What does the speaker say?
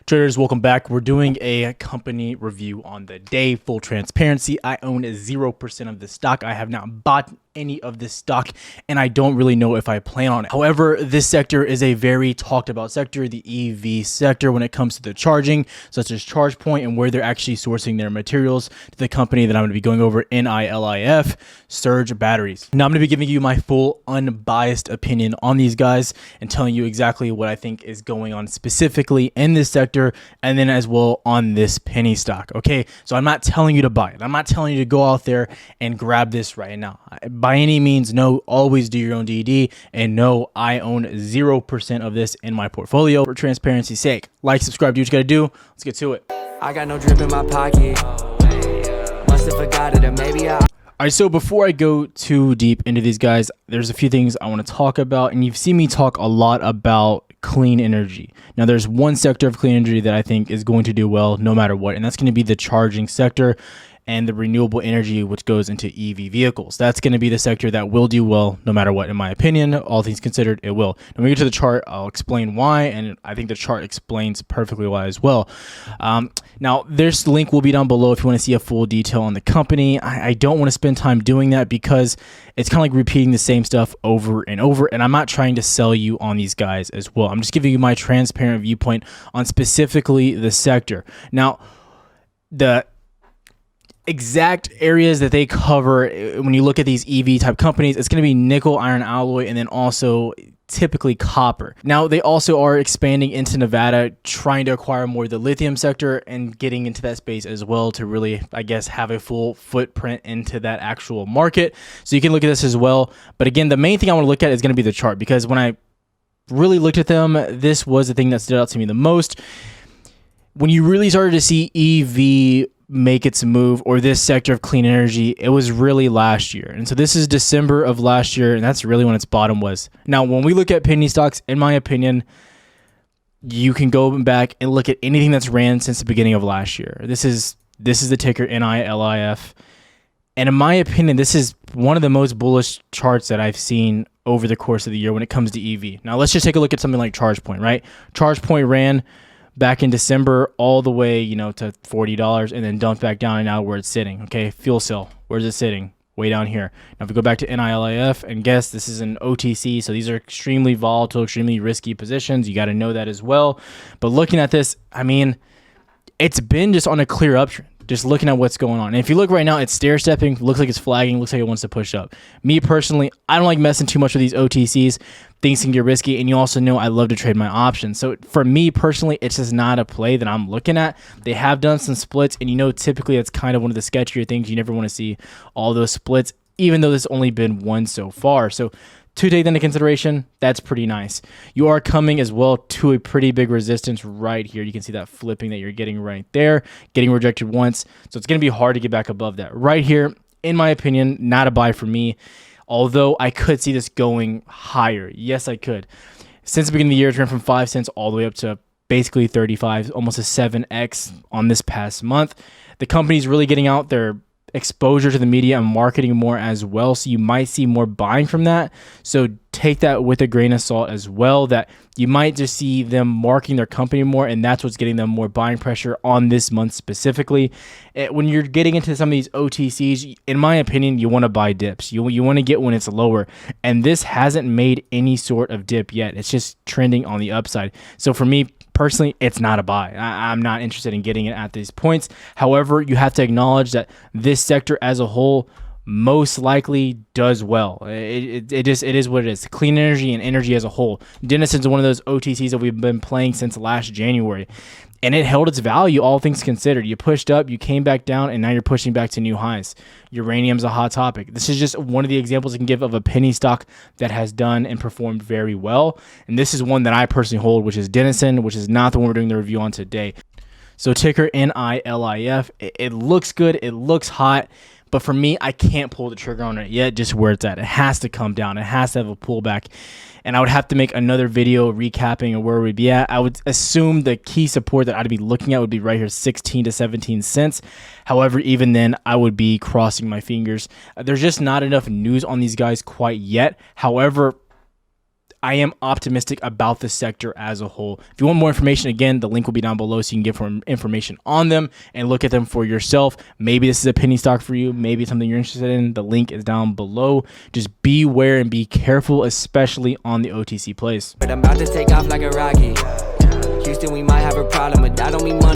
Traders, welcome back. We're doing a company review on the day. Full transparency, I own 0% of the stock. I have not bought any of this stock, and I don't really know if I plan on it. However, this sector is a very talked about sector, the EV sector, when it comes to the charging, such as ChargePoint and where they're actually sourcing their materials to the company that I'm going to be going over, NILIF, Surge Batteries. Now, I'm going to be giving you my full unbiased opinion on these guys and telling you exactly what I think is going on specifically in this sector, and then as well on this penny stock. Okay, so I'm not telling you to buy it. I'm not telling you to go out there and grab this right now. By any means, no, always do your own DD, and no, I own 0% of this in my portfolio. For transparency's sake, like, subscribe, do what you gotta do. Let's get to it. I got no drip in my pocket. Must have forgot it, or maybe I. All right, so before I go too deep into these guys, there's a few things I want to talk about, and you've seen me talk a lot about clean energy. Now, there's one sector of clean energy that I think is going to do well no matter what, and that's going to be the charging sector and the renewable energy which goes into EV vehicles. That's going to be the sector that will do well no matter what, in my opinion. All things considered, it will. When we get to the chart, I'll explain why, and I think the chart explains perfectly why as well. Now, this link will be down below if you want to see a full detail on the company. I don't want to spend time doing that because it's kind of like repeating the same stuff over and over, and I'm not trying to sell you on these guys as well. I'm just giving you my transparent viewpoint on specifically the sector. Now, the exact areas that they cover when you look at these EV type companies, it's going to be nickel, iron alloy, and then also typically copper. Now, they also are expanding into Nevada, trying to acquire more of the lithium sector and getting into that space as well to really, I guess, have a full footprint into that actual market. So you can look at this as well. But again, the main thing I want to look at is going to be the chart, because when I really looked at them, this was the thing that stood out to me the most. When you really started to see EV make its move, or this sector of clean energy, it was really last year. And so this is December of last year, and that's really when its bottom was. Now, when we look at penny stocks, in my opinion, you can go back and look at anything that's ran since the beginning of last year. This is the ticker NILIF. And in my opinion, this is one of the most bullish charts that I've seen over the course of the year when it comes to EV. Now, let's just take a look at something like ChargePoint, right? ChargePoint ran back in December all the way, to $40 and then dumped back down, and now where it's sitting. Okay, fuel cell, where's it sitting? Way down here. Now, if we go back to NILIF, and guess this is an OTC, so these are extremely volatile, extremely risky positions. You got to know that as well. But looking at this, I mean, it's been just on a clear uptrend. Just looking at what's going on. And if you look right now, it's stair-stepping, looks like it's flagging, looks like it wants to push up. Me personally, I don't like messing too much with these OTCs. Things can get risky, and you also know I love to trade my options. So for me personally, it's just not a play that I'm looking at. They have done some splits, and typically it's kind of one of the sketchier things. You never want to see all those splits, even though there's only been one so far. So to take that into consideration, that's pretty nice. You are coming as well to a pretty big resistance right here. You can see that flipping that you're getting right there, getting rejected once. So it's going to be hard to get back above that. Right here, in my opinion, not a buy for me, although I could see this going higher. Yes, I could. Since the beginning of the year, it's ran from 5 cents all the way up to basically 35, almost a 7x on this past month. The company's really getting out their exposure to the media and marketing more as well, so you might see more buying from that. So take that with a grain of salt as well, that you might just see them marking their company more, and that's what's getting them more buying pressure on this month specifically. When you're getting into some of these OTCs, in my opinion, you want to buy dips. You want to get when it's lower, and this hasn't made any sort of dip yet. It's just trending on the upside. So for me personally, it's not a buy. I'm not interested in getting it at these points. However, you have to acknowledge that this sector as a whole most likely does well. It is what it is. Clean energy and energy as a whole. Denison's one of those OTCs that we've been playing since last January, and it held its value, all things considered. You pushed up, you came back down, and now you're pushing back to new highs. Uranium's a hot topic. This is just one of the examples I can give of a penny stock that has done and performed very well, and this is one that I personally hold, which is Denison, which is not the one we're doing the review on today. So ticker NILIF. It looks good. It looks hot. But for me, I can't pull the trigger on it yet, just where it's at. It has to come down. It has to have a pullback. And I would have to make another video recapping of where we'd be at. I would assume the key support that I'd be looking at would be right here, 16 to 17 cents. However, even then, I would be crossing my fingers. There's just not enough news on these guys quite yet. However, I am optimistic about the sector as a whole. If you want more information, again, the link will be down below so you can get more information on them and look at them for yourself. Maybe this is a penny stock for you. Maybe it's something you're interested in. The link is down below. Just beware and be careful, especially on the OTC plays. But I'm about to take off like a rocket. Houston, we might have a problem, but that don't mean money.